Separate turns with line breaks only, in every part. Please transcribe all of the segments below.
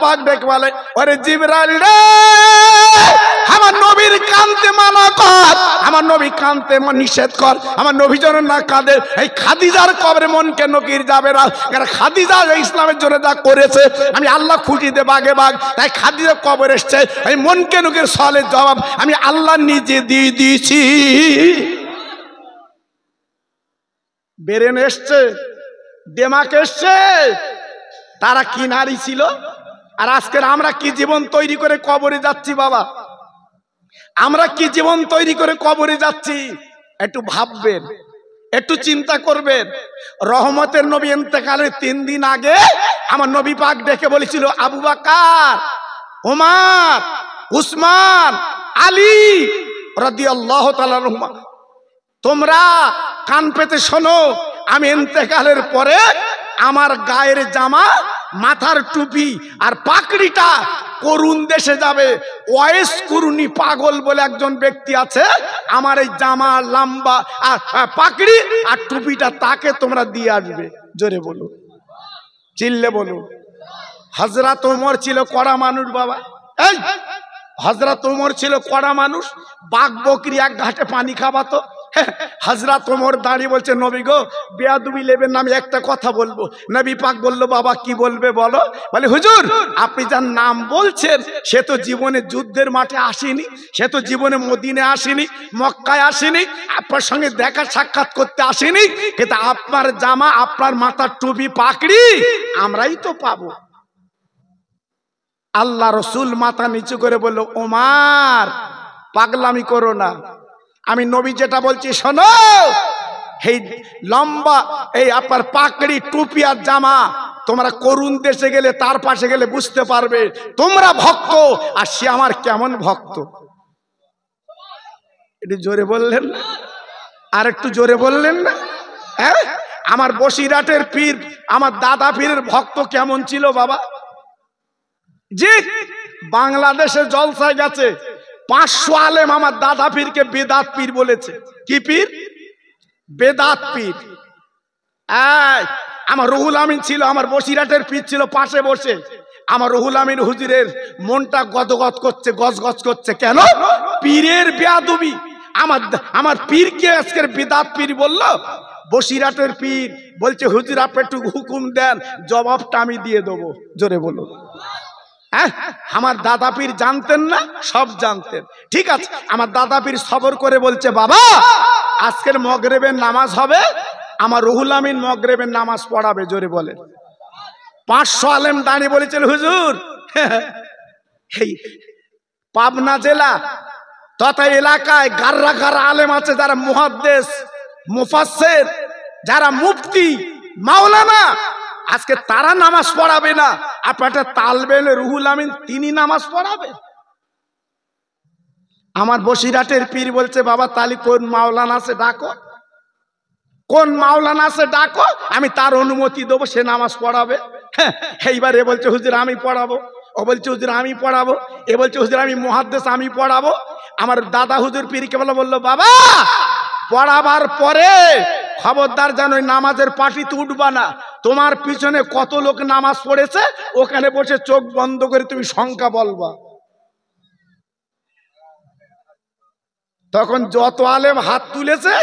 পাক ডেকে বলে, ওরে জিবরাইল রে, আমার নবীর কাঁদতে মানা কর, আমার নবী কাঁদতে নিষেধ কর, আমার নবী যেন না কাঁদে। এই খাদিজার কবরে মন কেন গির যাবে না? কারণ খাদিজা ইসলামের জন্য যা করেছে আমি আল্লাহ খুশিতে বাগে বাগ, তাই খাদিজার কবর এসছে, এই মন কেন গির সওয়ালের জবাব আমি আল্লাহ নিজে দিয়ে দিয়েছি। বেরেন এসছে, দেমাক এসছে, তারা কি নারী ছিল, আর আজকের আমরা কি জীবন তৈরি করে কবরে যাচ্ছি। বাবা, আমরা কি জীবন তৈরি করে কবরে যাচ্ছি, একটু ভাববেন, একটু চিন্তা করবেন। রহমতের নবী ইন্তেকালের 3 দিন আগে আমার নবী পাক ডেকে বলেছিল, আবু বকর, ওমর, উসমান, আলী রাদিয়াল্লাহু তাআলা আনহুমা, তোমরা কান পেতে শোনো, আমি ইন্তেকালের পরে আমার গায়ের জামা, মাথার টুপি আর পাকড়িটা করুণ দেশে যাবে। ওয়েস কুরুনি পাগল বলে একজন ব্যক্তি আছে, আমার এই জামা, লম্বা আর পাকড়ি আর টুপিটা তাকে তোমরা দিয়ে আসবে। জোরে বলো, চিল্লে বলো। হযরত ওমর ছিল কড়া মানুষ। বাবা, এই হযরত ওমর ছিল কড়া মানুষ, বাঘ বকরি এক ঘাটে পানি খাওয়াতো। হযরত ওমর দাঁড়িয়ে বলছে, নবী গো, বেয়াদবি নেবেন না, আমি একটা কথা বলবো। নবী পাক বলল, বাবা কি বলবে বলো? বলে, হুজুর আপনি যার নাম বলছেন সে তো জীবনে যুদ্ধের মাঠে আসেনি, সে তো জীবনে মদিনে আসেনি, মক্কায় আসেনি, আপনার সঙ্গে দেখা সাক্ষাৎ করতে আসেনি, কিন্তু আপনার জামা, আপনার মাথার টুপি, পাকড়ি আমরাই তো পাবো। আল্লাহ রসুল মাথা নিচু করে বলল, ওমর পাগলামি করো না, আমি নবী যেটা বলছি শোনো। এই লম্বা এই আপনার পাকড়ি, টুপি আর জামা তোমরা করুণ দেশে গেলে, তার পাশে গেলে বুঝতে পারবে তোমরা ভক্ত আর সে আমার কেমন ভক্ত। একটু জোরে বললেন না? আর একটু জোরে বললেন না? হ্যাঁ, আমার বসিরহাটের পীর, আমার দাদা পীরের ভক্ত কেমন ছিল বাবা? জি, বাংলাদেশে জলসায় গেছে 500 আলেম আমার দাদা পীরকে বেদাত পীর বলেছে। কি পীর? বেদাত পীর। আমার রুহুল আমিন ছিল, আমার বসিরহাটের পীর ছিল পাশে বসে। আমার রুহুল আমিন হুজুরের মনটা গদগদ করছে, গজগজ করছে। কেন? পীরের বেয়াদবি। আমার পীরকে আজকের বেদাত পীর বললো। বসিরহাটের পীর বলছে, হুজুর আপনি একটু হুকুম দেন, জবাবটা আমি দিয়ে দেবো। জোরে বলুন। আমার দাদা পীর জানতেন না? সব জানতেন। ঠিক আছে, আমার দাদা পীর সবর করে বলছে, বাবা আজকের মগরিবের নামাজ হবে, আমার রুহুল আমিন মগরিবের নামাজ পড়াবে। জোরে বলে। 500 আলেম দাঁড়িয়ে বলেছিল, হুজুর এই পাবনা জেলা তথা এলাকায় গাররা গাররা আলেম আছে, যারা মুহাদ্দিস, মুফাসসির, যারা মুফতি, মাওলানা, আজকে তারা নামাজ পড়াবে না, আপনারা তালবেল রুহুল আমিন তিনি নামাজ পড়াবে। আমার বসিরহাটের পীর বলছে, বাবা তালি কোন মাওলানা আছে ডাকো, কোন মাওলানা আছে ডাকো, আমি তার অনুমতি দেবো, সে নামাজ পড়াবে। এইবার এ বলছে, হুজুর আমি পড়াবো, ও বলছে হুজুর আমি পড়াবো, এ বলছে হুজুর আমি মুহাদ্দিস, আমি পড়াবো। আমার দাদা হুজুর পীরকে বললো, বাবা পড়াবার পরে খবরদার যেন ওই নামাজের পাটিতে উঠবা না, তোমার পিছনে কত লোক নামাজ পড়েছে ওখানে বসে চোখ বন্ধ করে তুমি সংখ্যা বলবা। তখন যত আলেম হাত তুলেছে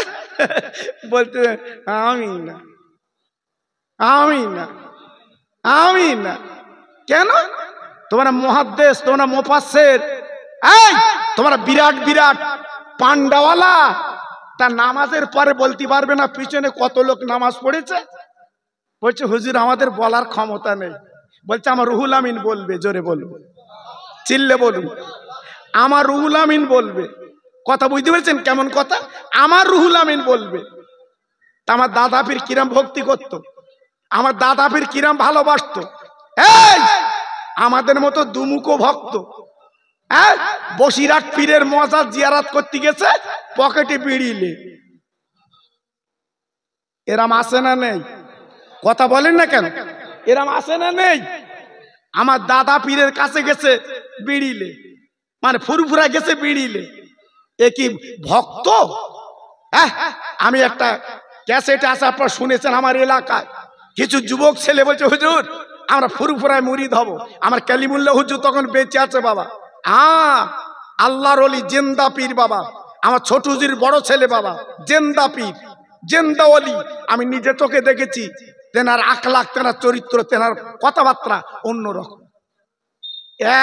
বলতে, আমি না, আমি না, আমি না। কেন? তোমরা মুহাদ্দিস, তোমরা মুফাসসির, এই তোমরা বিরাট বিরাট পান্ডাওয়ালা, তা নামাজের পরে বলতে পারবে না পিছনে কত লোক নামাজ পড়েছে? বলছে, হুজুর আমাদের বলার ক্ষমতা নেই। বলছে, আমার রুহুল আমিন বলবে। জোরে বলুন, চিল্লে বলুন, আমার রুহুল আমিন বলবে। কথা বুঝতে পেরেছেন কেমন কথা? আমার রুহুল আমিন বলবে। তা আমার দাদা পীর কিরাম ভক্তি করত, আমার দাদা পীর কিরাম ভালোবাসতো। এই আমাদের মতো দুমুখো ভক্ত, বসিরহাট পীরের মজার জিয়ারত করতে গেছে, পকেটে বিড়িলে। এরাম আসে না নেই? কথা বলেন না কেন? এরাম আসে না নেই? আমার দাদা পীরের কাছে গেছে বিড়িলে, মানে ফুরফুরা গেছে বিড়িলে। এ কি ভক্ত? আমি একটা ক্যাসেট আছে, আপনারা শুনেছেন, আমার এলাকায় কিছু যুবক ছেলে বলছে, হুজুর আমরা ফুরফুরায় মুরিদ হব। আমার কালিমুল্লাহ হুজুর তখন বেঁচে আছে বাবা। আল্লাহর ওলি জিন্দা পীর বাবা, আমার ছোট হুজুর বড় ছেলে বাবা, জিন্দা পীর, জিন্দা ওলি। আমি নিজে চোখে দেখেছি। তেনার আখলাক, তেনার চরিত্র, তেনার কথাবার্তা অন্যরকম।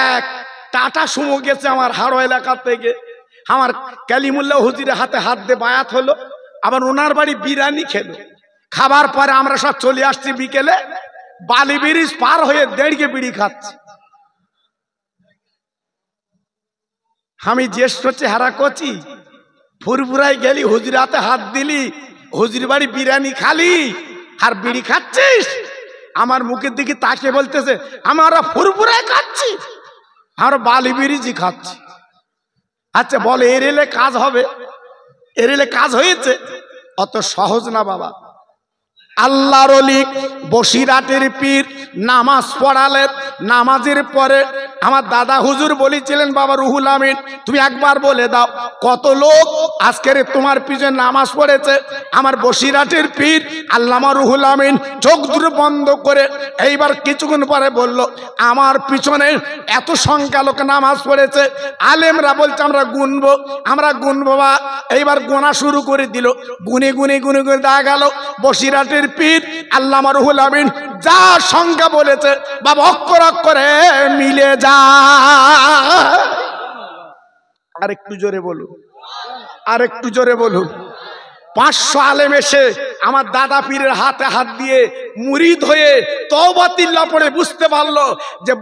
এক টাটা সুমো গেছে আমার হাড়ো এলাকা থেকে, আমার কালিমুল্লাহ হুজুরের হাতে হাত দিয়ে বায়াত হলো। আবার ওনার বাড়ি বিরিয়ানি খেলো। খাবার পরে আমরা সব চলে আসছি বিকেলে, বালি ব্রিজ পার হয়ে দেড়কে বিড়ি খাচ্ছি। আমি জ্যেষ্ঠ চেহারা করছি, ফুরফুরাই গেলি, হুজুর হাতে হাত দিলি, হুজুর বাড়ি বিরিয়ানি খালি আর বিড়ি খাচ্ছিস। আমার মুখের দিকে তাকিয়ে বলতেছে, আমরা ফুরফুরাই খাচ্ছি, আমরা বালি ব্রিজই খাচ্ছি। আচ্ছা বলে এর এলে কাজ হবে? এর এলে কাজ হয়েছে? অত সহজ না বাবা। আল্লাহর ওলি বসিরাটের পীর নামাজ পড়ালেন। নামাজের পরে আমার দাদা হুজুর বলেছিলেন, বাবা রুহুল আমিন তুমি একবার বলে দাও কত লোক আজকের তোমার পিছনে নামাজ পড়েছে। আমার বসিরাটের পীর আল্লামা রুহুল আমিন চোখ দুটো বন্ধ করে এইবার কিছুক্ষণ পরে বলল, আমার পিছনে এত সংখ্যা লোক নামাজ পড়েছে। আলেমরা বলছে আমরা গুনবো, আমরা গুনবো। বা এইবার গোনা শুরু করে দিল। গুনে গুনে গুনে গুনে দেখা গেল বসিরাটের পীর আল্লামা রুহুল আমিন যা সংখ্যা বলেছে বাবা অক্ষর অক্ষরে মিলে যায়। আর একটু জোরে বলুন, আর একটু জোরে বলুন। 500 আলেম এসে আমার দাদা পীরের হাতে হাত দিয়ে মুরিদ হয়ে তওবাতিল্লাহ পড়ে বুঝতে পারলো যে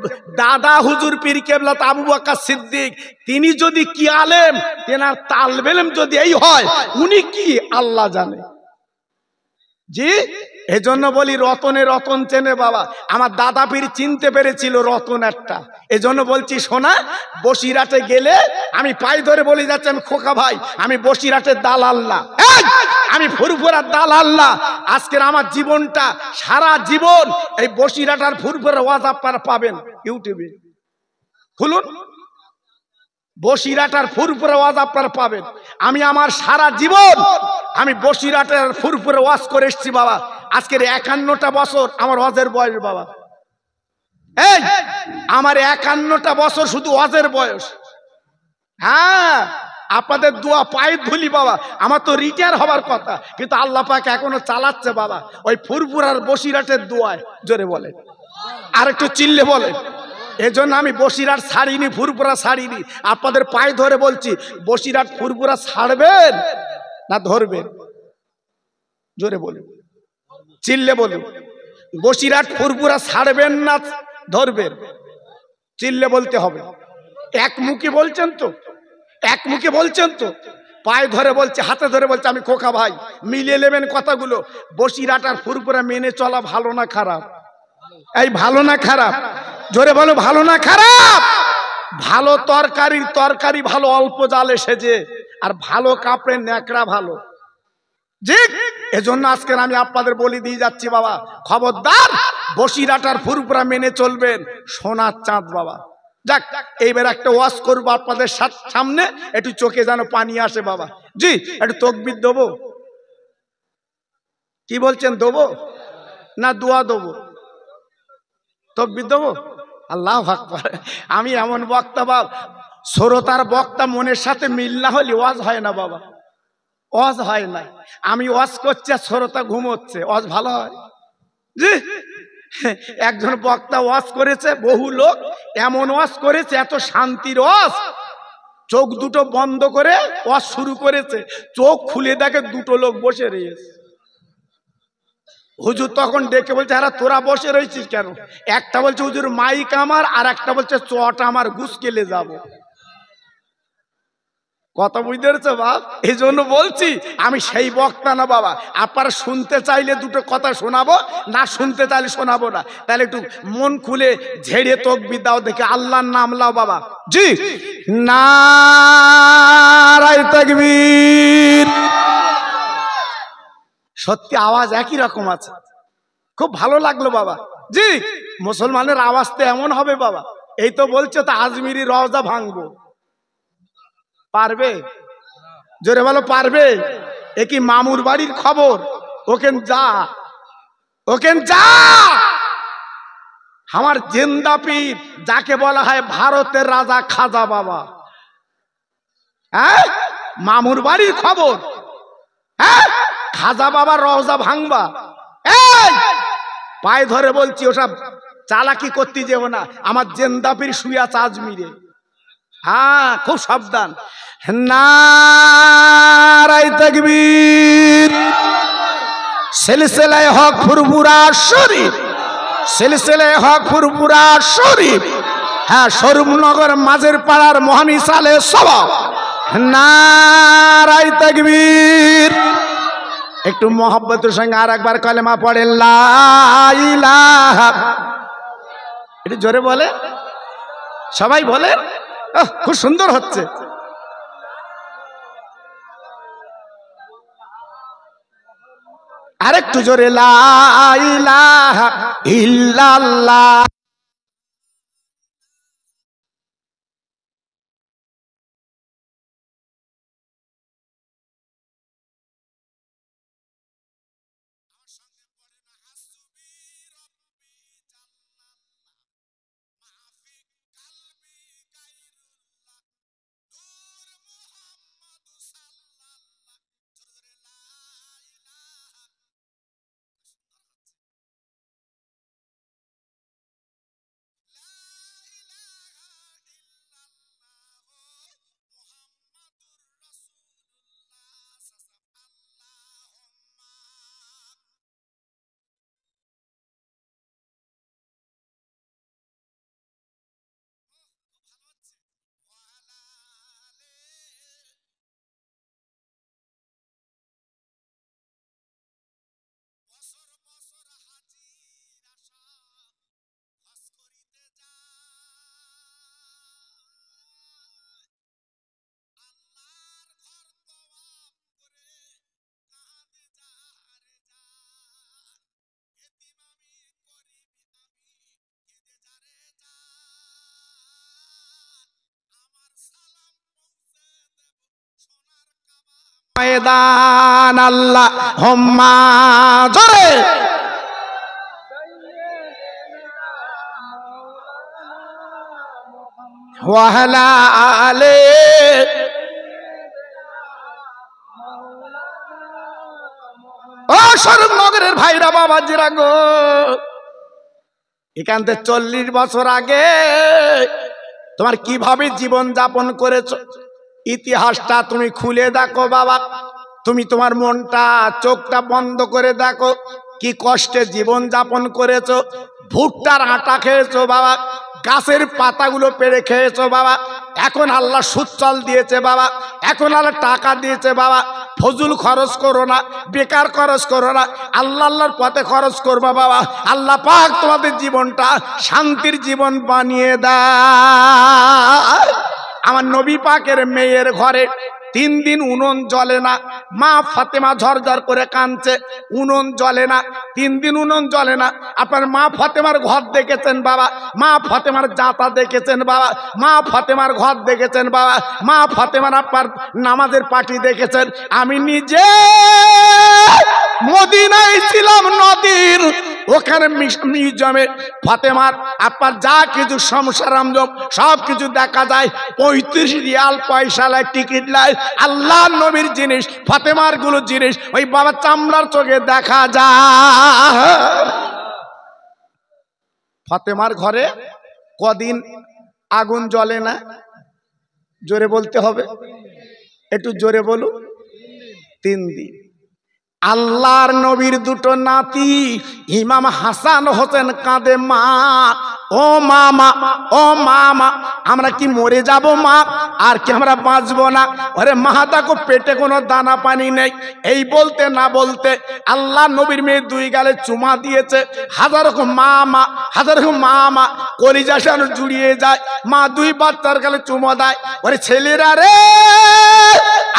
দাদা হুজুর পীর কেবলা আবু বকর সিদ্দিক তিনি যদি কি আলেম, তেনার তালবেলেম যদি এই হয়, উনি কি আল্লাহ জানে। জি এজন্য বলি রতনে রতন চেনে বাবা। আমার দাদা পীর চিনতে পেরেছিল রতন একটা। এজন্য বলছি শোনা, বসিরাটে গেলে আমি পায়ে ধরে বলে যাচ্ছি, আমি খোকা ভাই, আমি বসিরাটের দালাল না, আমি ফুরফুরার দালাল না। আজকের আমার জীবনটা সারা জীবন এই বসিরাট আর ফুরফুরার ওয়াজ আপনারা পাবেন ইউটিউবে, খুলুন বসিরাট আর ফুরফুরা ওয়াজ আপনারা পাবেন। আমি আমার সারা জীবন আমি বসিরাটের ফুরফুরা ওয়াজ করে এসেছি বাবা। আজকের 51টা বছর আমার ওয়াজের বয়স বাবা। এই আমার 51টা বছর শুধু ওয়াজের বয়স। হ্যাঁ আপনাদের দোয়া পায়ে ধুলি বাবা। আমার তো রিটায়ার হবার কথা, কিন্তু আল্লাহ পাক এখনো চালাচ্ছে বাবা ওই ফুরফুরার বসিরাটের দোয়ায়। জোরে বলে, আর একটু চিল্লে বলে। এজন্য আমি বসিরাট ছাড়িনি, ফুরফুরা ছাড়িনি। আপনাদের পায়ে ধরে বলছি, বসিরাট ফুরফুরা ছাড়বেন না ধরবেন? জোরে বলুন, চিল্লে বলুন। বসিরাট ফুরফুরা ছাড়বেন না ধরবেন? চিল্লে বলতে হবে। এক মুখে বলছেন তো, এক মুখে বলছেন তো। পায়ে ধরে বলছে, হাতে ধরে বলছে, আমি খোকা ভাই মিলিয়ে নেবেন কথাগুলো। বসিরাট আর ফুরফুরা মেনে চলা ভালো না খারাপ? এই ভালো না খারাপ? জোরে বলো, ভালো না খারাপ? ভালো তরকারির তরকারি ভালো অল্প জালে সেজে, আর ভালো কাপড়ে ন্যাকড়া ভালো। জি এজন্য আজকের আমি আপনাদের বলে দিয়ে যাচ্ছি বাবা, খবরদার বসিরাট আর ফুরফুরা মেনে চলবেন। সোনার চাঁদ বাবা। যাক এইবার একটা ওয়াজ করবো আপনাদের সামনে, একটু চোখে যেন পানি আসে বাবা। জি একটু তাকবীর দেবো? কি বলছেন, দেবো না দোয়া দেবো? তাকবীর দেবো? আল্লাহু আকবার। আমি এমন বক্তা বাবা, শ্রোতার বক্তা মনের সাথে মিল না হলে ওয়াজ হয় না বাবা, ওয়াজ হয় না। আমি ওয়াজ করছি আর শ্রোতা ঘুমোচ্ছে, ওয়াজ ভালো হয়? জি একজন বক্তা ওয়াজ করেছে, বহু লোক এমন ওয়াজ করেছে, এত শান্তির ওয়াজ, চোখ দুটো বন্ধ করে ওয়াজ শুরু করেছে, চোখ খুলে দেখে দুটো লোক বসে রয়েছে। হুজুর তখন ডেকে বলছে, আরে তোরা বসে রয়েছিস কেন? একটা বলছে হুজুর মাইক আমার, আর একটা বলছে চট আমার, ঘুষ কেলে যাবো। কথা বুঝতে পেরেছো বাপ? এই জন্য বলছি আমি সেই বক্তা না বাবা। আপনারা শুনতে চাইলে দুটো কথা শোনাবো, না শুনতে চাইলে শোনাবো না। তাহলে একটু মন খুলে ঝেড়ে তাকবীর দাও, দেখে আল্লাহর নাম লাও বাবা। জি নারায়ে তাকবীর। সত্যি আওয়াজ একই রকম আছে, খুব ভালো লাগলো বাবা। জি মুসলমানের আওয়াজ তো এমন হবে বাবা। এই তো বলছে তো আজমিরি রওজা ভাঙবো, পারবে? জোরে বলো, পারবে? এ কি মামুর বাড়ির খবর? ওকেন যা, ওকেন যা। আমার জিন্দা পীর, যাকে বলা হয় ভারতের রাজা খাজা বাবা। হ্যাঁ, মামুর বাড়ির খবর। হ্যাঁ, খাজা বাবা রওজা ভাঙবা। এই পায়ে ধরে বলছি, ওসব চালাকি করতে যেও না। আমার জিন্দা পীর শুয়ে আছে আজমিরে। হ্যাঁ, খুব সাবধান। নারায়ে তাকবীর। সিলসিলায়ে হক ফুরফুরা শরীফ, সিলসিলায়ে হক ফুরফুরা শরীফ। হ্যাঁ, স্বরূপনগর মাঝের পাড়ার মহামিসালে সওয়াব। নারায়ে তাকবীর। একটু মহব্বতের সঙ্গে আর একবার কলেমা পড়ে, লা ইলাহা। একটু জোরে বলে, সবাই বলে। খুব সুন্দর হচ্ছে। আরেকটু জোরে, লা ইলাহা ইল্লাল্লাহ। ময়দান আল্লাহ হুম্মা জোরে। ওয়াহলা আলে। ও স্বরূপনগরের ভাইরা বাবাজিরা গো, এখান থেকে 40 বছর আগে তোমার কিভাবে জীবন যাপন করেছো ইতিহাসটা তুমি খুলে দেখো বাবা। তুমি তোমার মনটা, চোখটা বন্ধ করে দেখো, কি কষ্টে জীবন যাপন করেছো। ভুট্টার আটা খেয়েছো বাবা, গাছের পাতাগুলো পেড়ে খেয়েছো বাবা। এখন আল্লাহ সুচ্ছল দিয়েছে বাবা, এখন আল্লাহ টাকা দিয়েছে বাবা। ফজুল খরচ করো না, বেকার খরচ করো না, আল্লাহ আল্লাহর পথে খরচ করবা বাবা। আল্লাহ পাক তোমাদের জীবনটা শান্তির জীবন বানিয়ে দেয়। আমার নবী পাকের মেয়ের ঘরে 3 দিন উনুন জ্বলে না। মা ফাতেমা ঝরঝর করে কাঁদছে, উনুন জ্বলে না, 3 দিন উনুন জ্বলে না। আপনার মা ফাতেমার ঘর দেখেছেন বাবা, মা ফাতেমার জাতা দেখেছেন বাবা, মা ফাতেমার ঘর দেখেছেন বাবা, মা ফাতেমার আপনার নামাজের পার্টি দেখেছেন। আমি নিজে মদিনায় ছিলাম, নদীর ওখানে মিউজিয়ামে ফাতেমার আপনার যা কিছু সংসারামজম সব কিছু দেখা যায়। 35 রিয়াল পয়সা লাই, টিকিট লাই। আল্লাহ নবীর জিনিস, ফাতেমার গুলো জিনিস ওই বাবা চামড়ার চোখে দেখা যায়। ফাতেমার ঘরে কদিন আগুন জ্বলে না? জোরে বলতে হবে, একটু জোরে বলুন। 3 দিন। আল্লাহর নবীর দুটো নাতি ইমাম হাসান হোসেন কাঁদে, মা ও মামা, ও মামা, আমরা কি মরে যাব মা? আর কি আমরা বাঁচবো না? আরে মা দেখো পেটে কোনো দানা পানি নেই। এই বলতে না বলতে আল্লাহ নবীর মেয়ে 2 গালে চুমা দিয়েছে। হাজার রকম মামা, হাজার রকম মামা, কলিজা শান জুড়িয়ে যায়। মা 2 বাচ্চার গালে চুমা দেয়। ওরে ছেলেরা রে,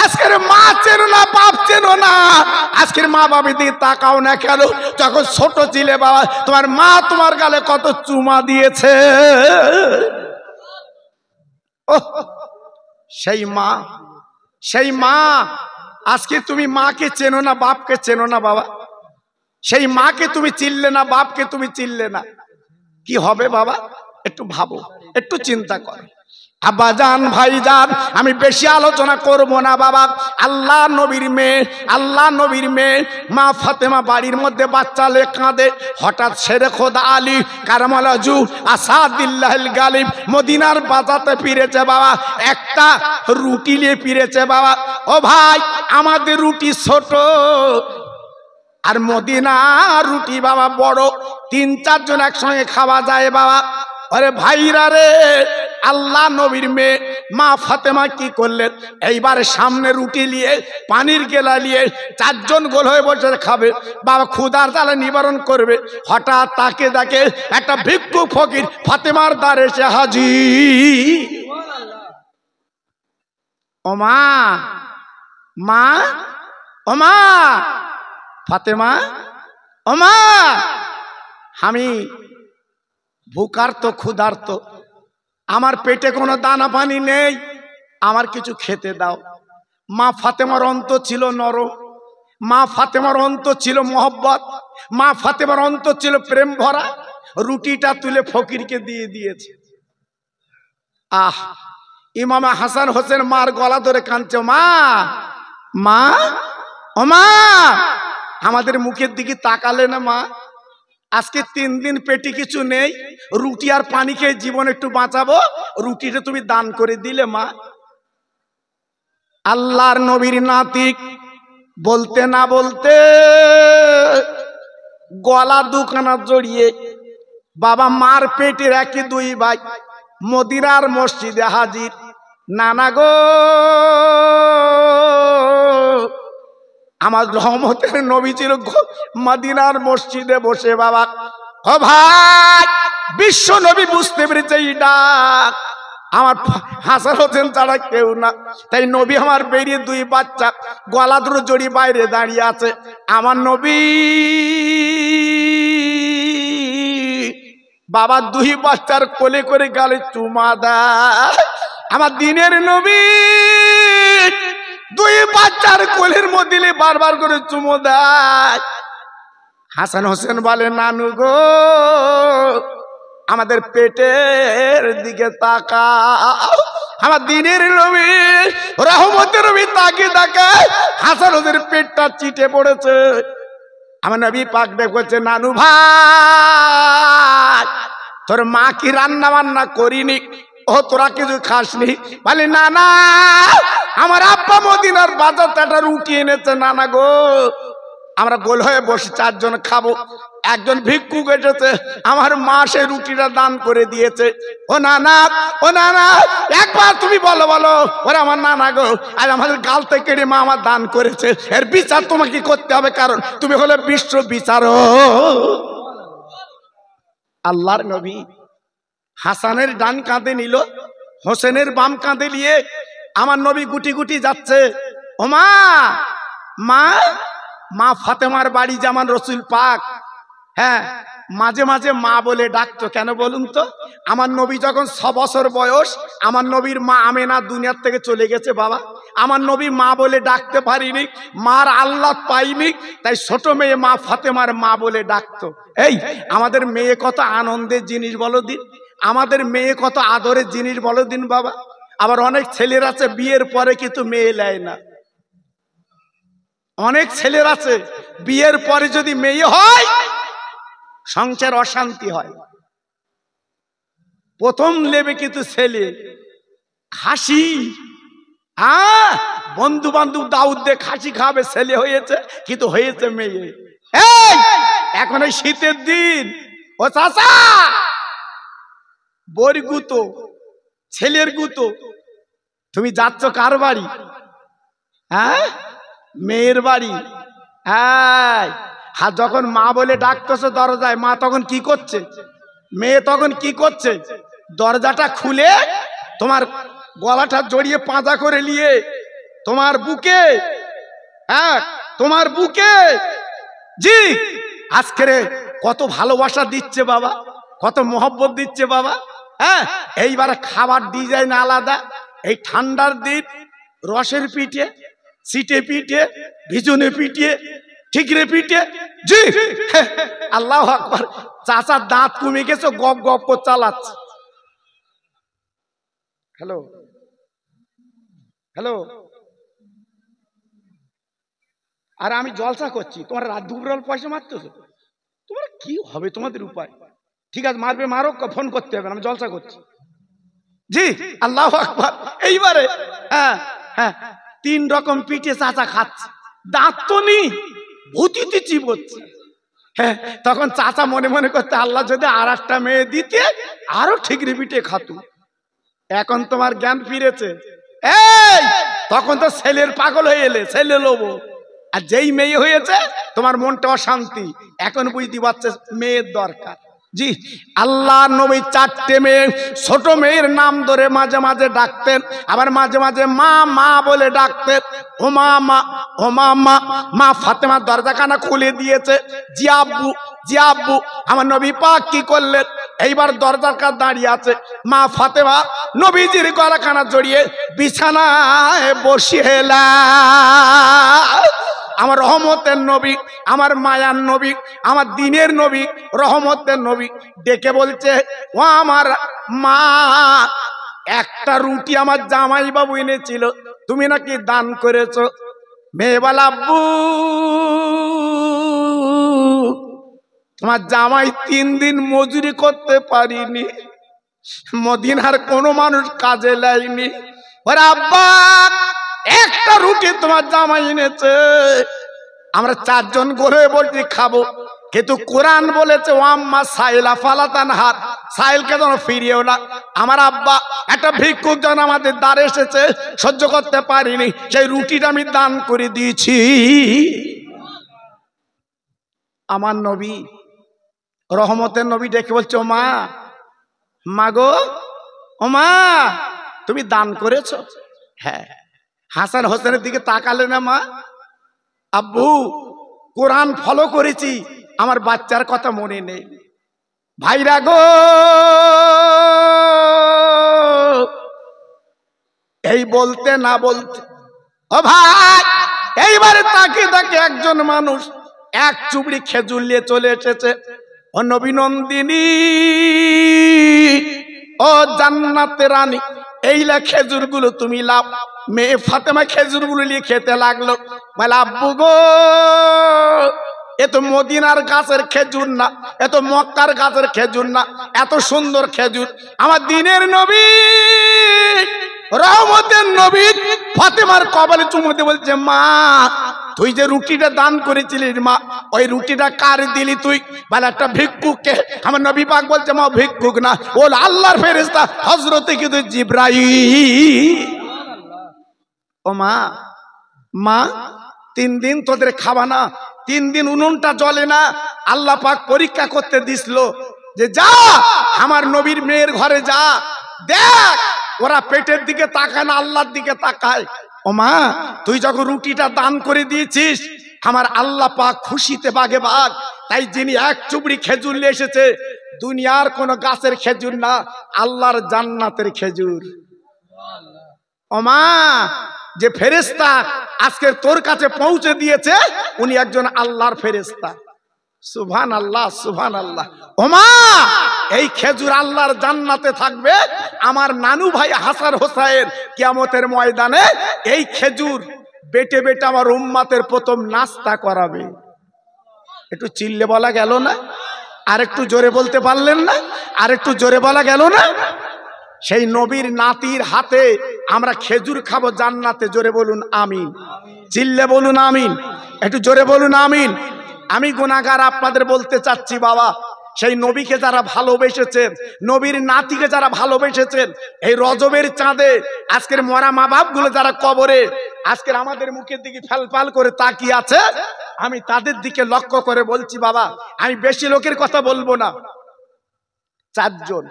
আজকের মা চেনো না, বাপ চেনো না, আজকের মা বাবার দিকে তাকাও না কেন? যখন ছোট ছিলে বাবা, তোমার মা তোমার গালে কত চুমা দিয়েছে। সেই মা, সেই মা। আজকে তুমি মাকে চেনো না, বাপকে চেনো না বাবা। সেই মাকে তুমি চিনলে না, বাপকে তুমি চিনলে না। কি হবে বাবা? একটু ভাবো, একটু চিন্তা করো। আব্বাজান ভাইজান, আমি বেশি আলোচনা করব না বাবা। আল্লাহ নবীর মেয়ে মা ফাতেমা বাড়ির মধ্যে বাচ্চা লে কাঁদে। হঠাৎ শেরে খোদা আলী কারামালাজু আসাদুল্লাহিল গালিব মদিনার বাজাতে ফিরেছে বাবা, একটা রুটি নিয়ে ফিরেছে বাবা। ও ভাই, আমাদের রুটি ছোট আর মদিনার রুটি বাবা বড়, 3-4 জন একসঙ্গে খাওয়া যায় বাবা। আরে ভাইরা রে, আল্লাহ নবীর মেয়ে মা ফাতেমা কি করলেন? এইবার সামনে রুটি নিয়ে পানির গেলা নিয়ে 4 জন গোল হয়ে বসে খাবে বাবা, ক্ষুধার জ্বালা নিবারণ করবে। হঠাৎ তাকে দেখে একটা ভিক্ষু ফকির ফাতেমার দ্বারে এসে হাজির। ও মা, মা, ও মা ফাতেমা, ও মা, আমি ভুকার্ত ক্ষুধার্ত, আমার পেটে কোনো দানা পানি নেই, আমার কিছু খেতে দাও। মা ফাতেমার অন্তর ছিল নরম, মা ফাতেমার অন্তর ছিল মহব্বত, মা ফাতেমার অন্তর ছিল প্রেম ভরা। রুটিটা তুলে ফকিরকে দিয়ে দিয়েছে। আহ, ইমাম হাসান হোসেন মার গলা ধরে কাঁদছে, মা, মা, ও মা, আমাদের মুখের দিকে তাকালে না মা? আজকে 3 দিন পেটে কিছু নেই, রুটি আর পানি খেয়ে জীবন একটু বাঁচাবো, রুটিটা তুমি দান করে দিলে মা। আল্লাহর নবীর নাতিক বলতে না বলতে গলা দুখানা জড়িয়ে বাবা মার পেটের 1-2 ভাই মদিনার মসজিদে হাজির। নানা গো, আমার রহমতের নবী ছিল মদিনার মসজিদে বসে বাবা। ও ভাই, বিশ্ব নবী বুঝতে পেরেছে এই ডাক আমার হাসান হোসেন ছাড়া কেউ না। তাই নবী আমার বেরিয়ে 2 বাচ্চা গলা ধরে জড়িয়ে বাইরে দাঁড়িয়ে আছে। আমার নবী বাবা 2 বাচ্চার কোলে করে গালে চুমা দেয়। আমার দিনের নবী 2 বাচ্চার কোলের মধ্যে বারবার করে চুমো দেয়। হাসান হোসেন বলে, নানু গো, আমাদের পেটের দিকে তাকাও। আমার দিনের নবী রহমতের নবী তাকিয়ে তাকায়, হাসান হোসেনের পেটটা চিটে পড়েছে। আমার নবী পাক বলছে, নানু ভাই, তোর মা কি রান্না বান্না করিনি? ও তোরা কিছু খাসনি? বলে, না না, আমার আব্বা মদিনার বাজার একটা রুটি এনেছে নানা গো, আমরা গোল হয়ে বসে 4 জন খাবো। একজন ভিক্ষুক এসেছে, আমার মা সেই রুটিটা দান করে দিয়েছে। ও নানা, ও নানা, একবার তুমি বলো বলো, ওরে আমার নানা গো, আর আমাদের গাল থেকে কেড়ে মা আমার দান করেছে, এর বিচার তোমাকে করতে হবে, কারণ তুমি হলে বিশ্ব বিচারক। আল্লাহর নবী হাসানের ডান কাঁধে নিল, হোসেনের বাম কাঁধে নিয়ে আমার নবী গুটি গুটি যাচ্ছে। ও মা, মা, মা ফাতেমার বাড়ি যেমন রসুল পাক, হ্যাঁ, মাঝে মাঝে মা বলে ডাকতো। কেন বলুন তো? আমার নবী যখন 6 বছর বয়স, আমার নবীর মা আমেনা দুনিয়ার থেকে চলে গেছে বাবা। আমার নবী মা বলে ডাকতে পারিনি, মার আল্লাহ পাইনি, তাই ছোট মেয়ে মা ফাতেমার মা বলে ডাকতো। এই আমাদের মেয়ে কত আনন্দের জিনিস বলো দিন, আমাদের মেয়ে কত আদরের জিনিস বলো দিন বাবা। আবার অনেক ছেলের আছে বিয়ের পরে কিন্তু মেয়ে নেয় না। অনেক ছেলের আছে বিয়ের পরে যদি মেয়ে হয় সংসার অশান্তি হয়। প্রথম লেবে কিন্তু ছেলে খাসি, বন্ধু বান্ধব দাউদ দিয়ে খাসি খাবে, ছেলে হয়েছে কিন্তু হয়েছে মেয়ে। এই এখন এই শীতের দিন, ও চাচা, বর গুতো, ছেলের গুতো, তুমি যাচ্ছ কার বাড়ি? হ্যাঁ, মেয়ের বাড়ি। হ্যাঁ, যখন মা বলে ডাকতেছে দরজায়, মা তখন কি করছে? মেয়ে তখন কি করছে? দরজাটা খুলে তোমার গলাটা জড়িয়ে পাঁজা করে নিয়ে তোমার বুকে, হ্যাঁ, তোমার বুকে, জি, আজকের কত ভালোবাসা দিচ্ছে বাবা, কত মহব্বত দিচ্ছে বাবা। হ্যাঁ, এইবারে খাবার ডিজাইন আলাদা। এই ঠান্ডার দিন রসের পিঠে, সিটে পিঠে, ভিজনে পিঠে, ঠিকরে পিঠে, জি, আল্লাহু আকবার। চাচার দাঁত কমে গেছে, গপ গপ করে চালাচ্ছে। হ্যালো হ্যালো, আর আমি জলসা করছি, তোমার রাত দুপুর পয়সা মারতেছো, তোমার কি হবে তোমাদের উপায়? ঠিক আছে, মারবে মারো, ফোন করতে হবে, আমি জলসা করছি। জি, আল্লাহু আকবার। এইবারে হ্যাঁ হ্যাঁ, 3 রকম পিঠে চাচা খাচ্ছে, দাঁত তো নেই, ভূতিতে চিবোচ্ছে। হ্যাঁ, তখন চাচা মনে মনে করতে, আল্লাহ যদি আর একটা মেয়ে দিতে আরো ঠিকরি পিঠে খাতু। এখন তোমার জ্ঞান ফিরেছে। এই তখন তো ছেলের পাগল হয়ে এলে, ছেলে লোবো, আর যেই মেয়ে হয়েছে তোমার মনটা অশান্তি, এখন বুঝতে পারছে মেয়ের দরকার। জি, আল্লাহ নবী 4টে মেয়ে, ছোট মেয়ের নাম ধরে মাঝে মাঝে ডাকতেন, আবার মাঝে মাঝে মা মা বলে ডাকতেন। ওমা মা, ওমা মা। মা ফাতেমা দরজাখানা খুলে দিয়েছে। জি আব্বু, জি আব্বু। আমার নবী পাক কি করলেন, এইবার দরজার কাছে দাঁড়িয়ে আছে। মা ফাতেমা নবীজির গলাখানা জড়িয়ে বিছানায় বসিয়েলা। আমার রহমতের নবী, আমার মায়ার নবী, আমার দিনের নবী, রহমতের নবী ডেকে বলছে, ও আমার মা, একটা রুটি আমার জামাই বাবু এনেছিল, তুমি নাকি দান করেছো। মেয়ে বলে, আব্বু তোমার জামাই 3 দিন মজুরি করতে পারিনি, মদিনার কোনো মানুষ কাজে লাইনি। ওরে আব্বা, একটা রুটি তোমার জামাই এনেছে, আমরা 4 জন গড়ে বলছি খাবো, কিন্তু কোরআন বলেছে ওয়াম্মা সাইলা ফালাতান হার, সাইলকে যেন ফিরিয়েও না। আমার আব্বা একটা ভিক্ষুক যেন আমাদের দ্বারে এসেছে, সহ্য করতে পারিনি, সেই রুটিটা আমি দান করে দিয়েছি। আমার নবী, রহমতের নবী ডেকে বলছে, ও মা, মা গো, ও মা, তুমি দান করেছো? হ্যাঁ। হাসান হোসেনের দিকে তাকালে না মা? আব্বু কোরআন ফলো করেছি, আমার বাচ্চার কথা মনে নেই। ভাইরা গো, এই বলতে না বলতে, ও ভাই, এইবারে তাকে তাকে একজন মানুষ 1 চুবড়ি খেজুর নিয়ে চলে এসেছে। ও নবী নন্দিনী, ও জান্নাতের রানী, এইলা খেজুর গুলো তুমি লাভ। মেয়ে ফাতেমা খেজুর গুলো নিয়ে খেতে লাগলো। বলে, আব্বু গো, এ তো মদিনার গাছের খেজুর না, এ তো মক্কার গাছের খেজুর না, এত সুন্দর খেজুর আমার দিনের নবী, রহমতের নবী ফাতেমার কপালে চুমু দিয়ে বলছে, মা, তুই যে রুটিটা দান করেছিলিস মা, ওই রুটিটা কার দিলি তুই? বলে, একটা ভিক্ষুককে। আমার নবী পাক বলছে, মা ভিক্ষুক না, ও আল্লাহর ফেরেশতা হযরতে কিন্তু জিবরাইল। ও মা, মা 3 দিন তোদের খাবা না, 3 দিন উনুনটা জ্বলে না, আল্লাহ পাক পরীক্ষা করতে দিছিল যে যা আমার নবীর মেয়ের ঘরে যা, দেখ ওরা পেটের দিকে তাকায় না, আল্লাহর দিকে তাকায়। ও মা, তুই যখন রুটিটা দান করে দিয়েছিস, আমার আল্লাহ পাক খুশিতে বাগে বাগ। তাই যিনি 1 চুবড়ি খেজুর নিয়ে এসেছে, দুনিয়ার কোন গাছের খেজুর না, আল্লাহর জান্নাতের খেজুর। ও মা, যে ফেরেশতা আজকে তোর কাছে পৌঁছে দিয়েছে, উনি একজন আল্লাহর ফেরেশতা। সুবহানাল্লাহ, সুবহানাল্লাহ। ও মা, এই খেজুর আল্লাহর জান্নাতে থাকবে। আমার নানু ভাই হাসান হোসেন কিয়ামতের ময়দানে এই খেজুর বেটে বেটে আমার উম্মতের প্রথম নাস্তা করাবে। একটু চিল্লে বলা গেল না? আর একটু জোরে বলতে পারলেন না? আর একটু জোরে বলা গেল না? সেই নবীর নাতির হাতে আমরা খেজুর খাবো জান্নাতে। জোরে বলুন আমিন, চিল্লে বলুন আমিন, একটু জোরে বলুন আমিন। আমি গুনাহগার, আপনাদের বলতে চাচ্ছি বাবা, সেই নবীকে যারা ভালোবেসেছেন, নবীর নাতিকে যারা ভালোবেসেছেন, এই রজবের চাঁদে আজকের মরা মা বাপ গুলো যারা কবরে আজকের আমাদের মুখের দিকে ফাল করে তাকিয়ে আছে, আমি তাদের দিকে লক্ষ্য করে বলছি বাবা, আমি বেশি লোকের কথা বলবো না, 4 জন,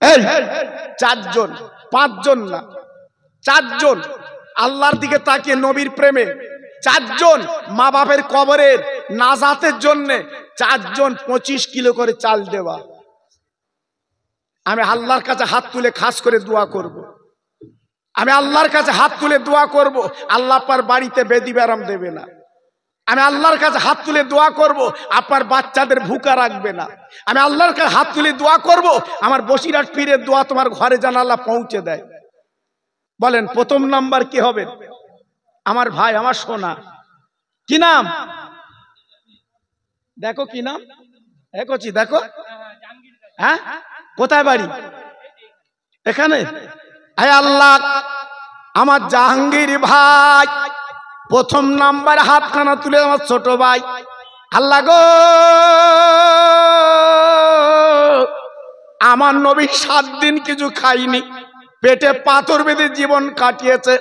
এই 4 জন, 5 জন না, 4 জন আল্লাহর দিকে তাকিয়ে নবীর প্রেমে, 4 জন মা বাপের কবরের নাজাতের জন্য 4 জন 25 কিলো করে চাল দেওয়া। আমি আল্লাহর কাছে হাত তুলে খাস করে দোয়া করব। আমি আল্লাহর কাছে হাত তুলে দোয়া করব, আল্লাহ পার বাড়িতে বেদি ব্যারাম দেবে না। আমি আল্লাহর কাছে হাত তুলে দোয়া করব আপনার বাচ্চাদের ভুকা রাখবে না। আমি আল্লাহর কাছে হাত তুলে দোয়া করব আমার বসিরহাট পীরের দোয়া তোমার ঘরে যেন আল্লাহ পৌঁছে দেয়। বলেন প্রথম নাম্বার কি হবে? আমার ভাই, আমার সোনা, কি নাম? দেখো কি নাম, দেখো। হ্যাঁ, কোথায় বাড়ি? এখানে। আয় আল্লাহ, আমার জাহাঙ্গীর ভাই প্রথম নাম্বার হাতখানা তুলে আমার ছোট ভাই। আল্লাহ গো, আমার নবী 7 দিন কিছু খাইনি, পেটে পাথর বেঁধে জীবন কাটিয়েছে।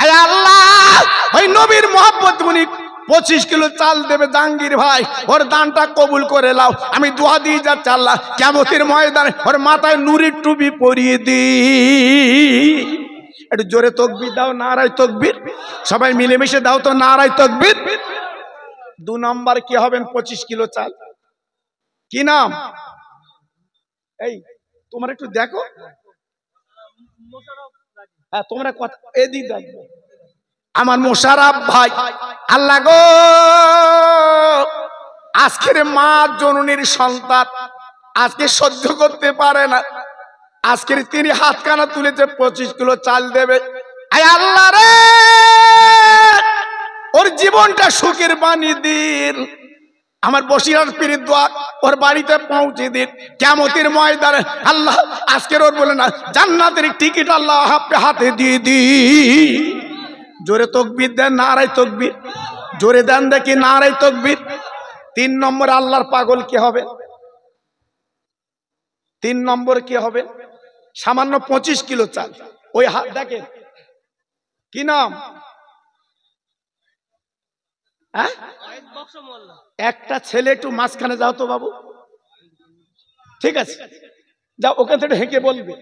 আয় আল্লাহ, ওই নবীর মহব্বত উনি 25 কিলো চাল দেবে জাহাঙ্গীর ভাই, ওর দানটা কবুল করে নাও। আমি দোয়া দিয়ে যাচ্ছি আল্লাহ কিয়ামতের ময়দানে ওর মাথায় নুরির টুপি পরিয়ে দি। একটু জোরে তাকবীর দাও, নারায়ে তাকবীর। সবাই মিলেমিশে দাও তো নারায়ে তাকবীর। 2 নাম্বার কি হবেন? 25 কিলো চাল। কি নাম? এই তোমরা একটু দেখো। হ্যাঁ, তোমরা কথা এদিক দেখো। আমার মোশাররফ ভাই, আল্লাহ গো, আজকের মা জননীর সন্তান আজকে সহ্য করতে পারে না, আজকের তিনি হাতখানা তুলেছে 25 কিলো চাল দেবে। আয় আল্লাহ রে, ওর জীবনটা সুখের বানিয়ে দিন। আমার বসিরহাট পীরের দোয়া ওর বাড়িতে পৌঁছে দিন। কিয়ামতের ময়দানে আল্লাহ আজকের ওর বলে না জান্নাতের টিকিট আল্লাহ হাতে দিয়ে দি। জোরে তাকবীর দেন, নারায়ে তাকবীর। জোরে দেন দেখি, নারায়ে তাকবীর। 3 নম্বর আল্লাহর পাগল কি হবে? 3 নম্বর কি হবে? সামান্য 25 কিলো চাল। ওই হাত দেখেন, কি নাম? হ্যাঁ, একটা ছেলে একটু মাঝখানে যাও তো বাবু। ঠিক আছে, যাও, ওখান থেকে হেঁকে বলবে,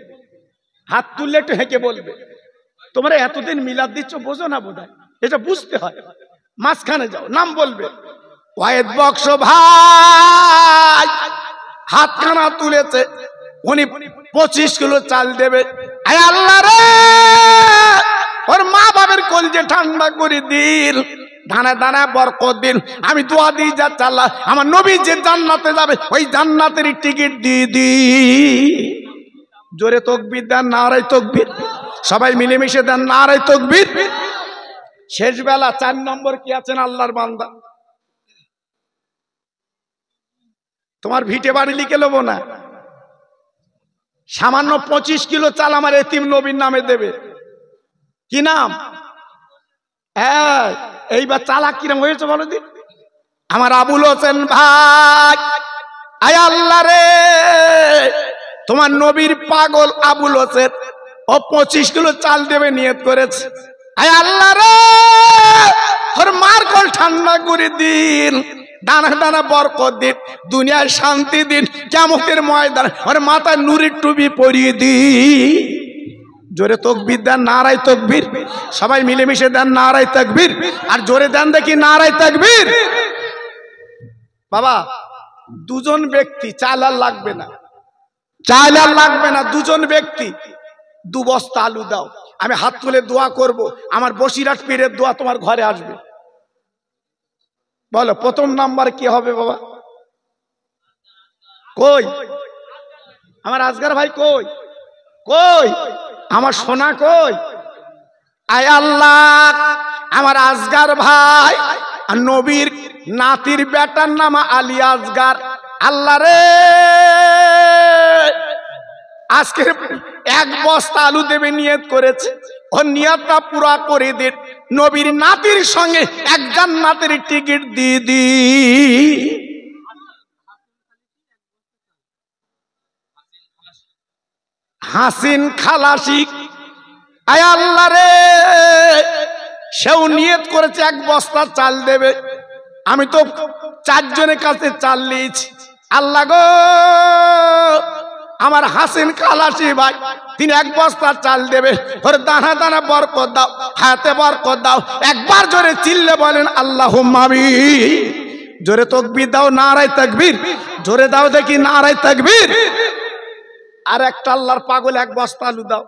হাত তুললে একটু হেঁকে বলবে। তোমরা এতদিন মিলাদ দিচ্ছ, বোঝো না বোধহয়, এটা বুঝতে হয়। মাঝখানে যাও, নাম বলবে। ওয়াহেদ বক্স ভাই হাতখানা তুলেছে, উনি 25 কিলো চাল দেবে। আয় আল্লাহ রে, ওর মা বাবার কলজে ঠান্ডা করে দিন, দানা দানা বরকত দিন। আমি দোয়া দিয়ে যাচ্ছি আল্লাহ আমার নবী যে জান্নাতে যাবে ওই জান্নাতের টিকিট দিয়ে দি। জোরে তাকবীর দেন, নারায়ে তাকবীর। সবাই মিলেমিশে দেন নারায়ে তাকবীর। শেষ বেলা 4 নম্বর কি আছেন আল্লাহর বান্দা? তোমার ভিটে বাড়ি লিখে নেবো না, সামান্য 25 কিলো চাল আমার এতিম নবীর নামে দেবে। কি নাম? এইবার চালাক কিরম হয়েছে বলো দিন। আমার আবুল হোসেন ভাই, আয় আল্লাহ রে, তোমার নবীর পাগল আবুল হোসেন ও 25 কিলো চাল দেবে নিয়ত করেছে। আয় আল্লাহ রে, ওর মার কল ঠান্ডা করে দিন, দানা দানা বরকত দিন, দুনিয়ায় শান্তি দিন, কিয়ামতের ময়দানে ওর মাথায় নুরির টুপি পরিয়ে দি। জোরে তাকবীর দেন, নারায়ে তাকবীর। সবাই মিলেমিশে দেন নারায়ে তাকবীর। আর জোরে দেন দেখি নারায়ে তাকবীর। বাবা, 2 জন ব্যক্তি, চাল আর লাগবে না, চাল আর লাগবে না। 2 জন ব্যক্তি 2 বস্তা আলু দাও, আমি হাত তুলে দোয়া করব, আমার বসিরহাট পীরের দোয়া তোমার ঘরে আসবে। বলো প্রথম নাম্বার কি হবে বাবা? কই আমার আসগার ভাই? কই কই আমার সোনা? কই? আয় আল্লাহ, আমার আসগার ভাই আর নবীর নাতির বেটার নাম আলী আসগার। আল্লাহ রে, আজকে 1 বস্তা আলু দেবে নিয়ত করেছে, ওর নিয়তটা পুরা করে দিন। নবীর নাতির সঙ্গে 1 জান্নাতের টিকিট দিয়ে দি। হাসিন খালাসি, আয় আল্লাহ রে, সেও নিয়ত করেছে 1 বস্তা চাল দেবে। আমি তো 4 জনের কাছে চাল নিয়েছি। আল্লাহ গো, আমার হাসিন খালাসি ভাই তিনি 1 বস্তা চাল দেবে, ওর দানা দানা বরকত দাও, হাতে বরকত দাও। একবার জোরে চিল্লে বলেন আল্লাহুম্মা আমিন। জোরে তাকবীর দাও, নারায়ে তাকবীর। জোরে দাও দেখি, নারায়ে তাকবীর। আর একটা আল্লাহর পাগল 1 বস্তা আলু দাও।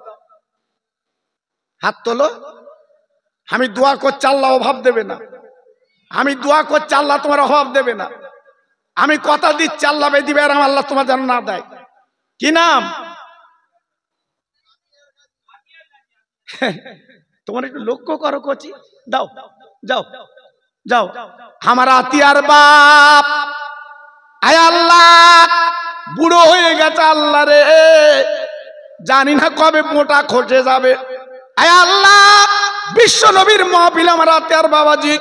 হাত তোলো, আমি দোয়া করছি আল্লাহ অভাব দেবে না। আমি দোয়া করছি আল্লাহ তোমার অভাব দেবে না। আমি কথা দিচ্ছি আল্লাহ দিবে, আর আল্লাহ তোমার যেন না দেয়। কি নাম তোমার? একটু লক্ষ্য করো কচি। দাও যাও যাও। আমার আতিয়ার বাপ, আয় আল্লাহ বুড়ো হয়ে গেছে আল্লাহ রে, জানি না কবে মোটা খসে যাবে। আয় আল্লাহ বিশ্ব নবীর মাহফিল আমার আতিয়ার বাবাজি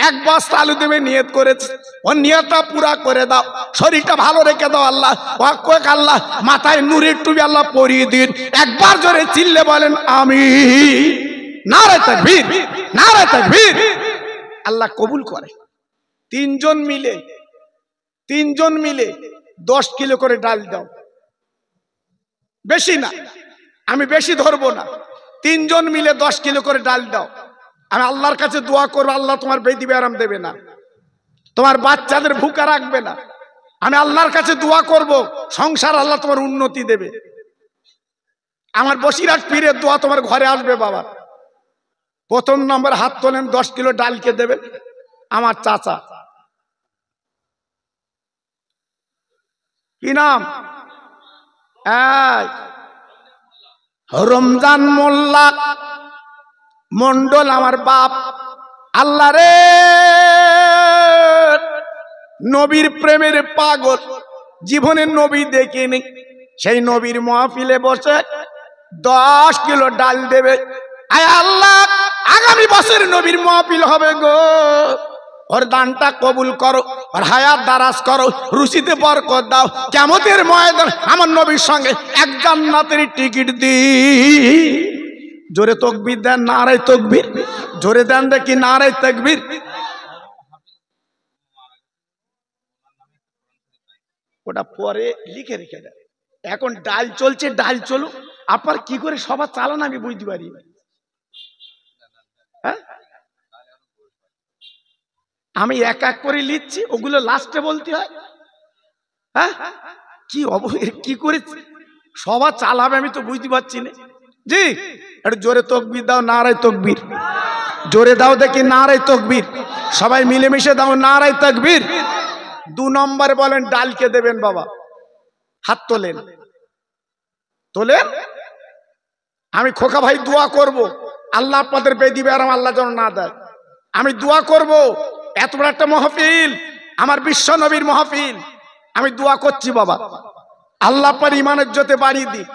এক বস্তা আলু দেবে নিয়ত করেছে, ও নিয়তটা পুরা করে দাও, শরীরটা ভালো রেখে দাও আল্লাহ। আল্লাহ মাথায় নূরের টুপি আল্লাহ পরিয়ে দিন। একবার জোরে চিল্লে বলেন আমিন। নারে তাকবীর, নারে তাকবীর। আল্লাহ কবুল করে। তিনজন মিলে 10 কিলো করে ডাল দাও, বেশি না, আমি বেশি ধরবো না। 3 জন মিলে 10 কিলো করে ডাল দাও। আমি আল্লাহর কাছে দোয়া করবো, আল্লাহ তোমার বেদিবে আরাম দেবে না, তোমার বাচ্চাদের ভুকা রাখবে না। আমি আল্লাহর কাছে দোয়া করব, সংসার আল্লাহ তোমার উন্নতি দেবে। আমার বসিরহাট পীরের দোয়া তোমার ঘরে আসবে বাবা। প্রথম নম্বর হাত তোলেন, 10 কিলো ডালকে দেবেন আমার চাচা। কি নাম? রমজান মোল্লা মন্ডল আমার বাপ। আল্লাহ রে নবীর প্রেমের পাগল, জীবনের নবী দেখিনি, সেই নবীর মাহফিলে বসে 10 কিলো ডাল দেবে। আয় আল্লাহ আগামী বছর নবীর মাহফিল হবে গো, ওর দানটা কবুল করো, ওর হায়াত দারাজ করো, রুচিতে বরকত দাও। কিয়ামতের ময়দান আমার নবীর সঙ্গে এক জান্নাতের টিকিট দি। জোরে তাকবীর দেন, নারে তাকবীর। জোরে দেন দেখি নারে তাকবীর। ওটা পরে লিখে রেখে দেন। এখন ডাল চলছে, ডাল চলুক। আপনার কি করে সবার চালান আমি বুঝতে পারি। হ্যাঁ, আমি এক এক করে লিখছি, ওগুলো লাস্টে বলতে হয়। হ্যাঁ, কি করে সবার চালাবে আমি তো বুঝতে পারছি না। জি একটু জোরে তাকবীর দাও, নারে তাকবীর। জোরে দাও দেখি নারে তাকবীর। সবাই মিলেমিশে দাও নারে তাকবীর। 2 নম্বরে বলেন ডালকে দেবেন বাবা। হাত তোলেন, তোলেন। আমি খোকা ভাই দোয়া করব, আল্লাহ আপনাদের বেদিবে আরাম আল্লাহ যেন না দেয়। আমি দোয়া করব, এত বড় একটা মাহফিল, আমার বিশ্ব নবীর মাহফিল, আমি দোয়া করছি বাবা আল্লাহ আপনার ইমানের জোতে বাড়িয়ে দিক।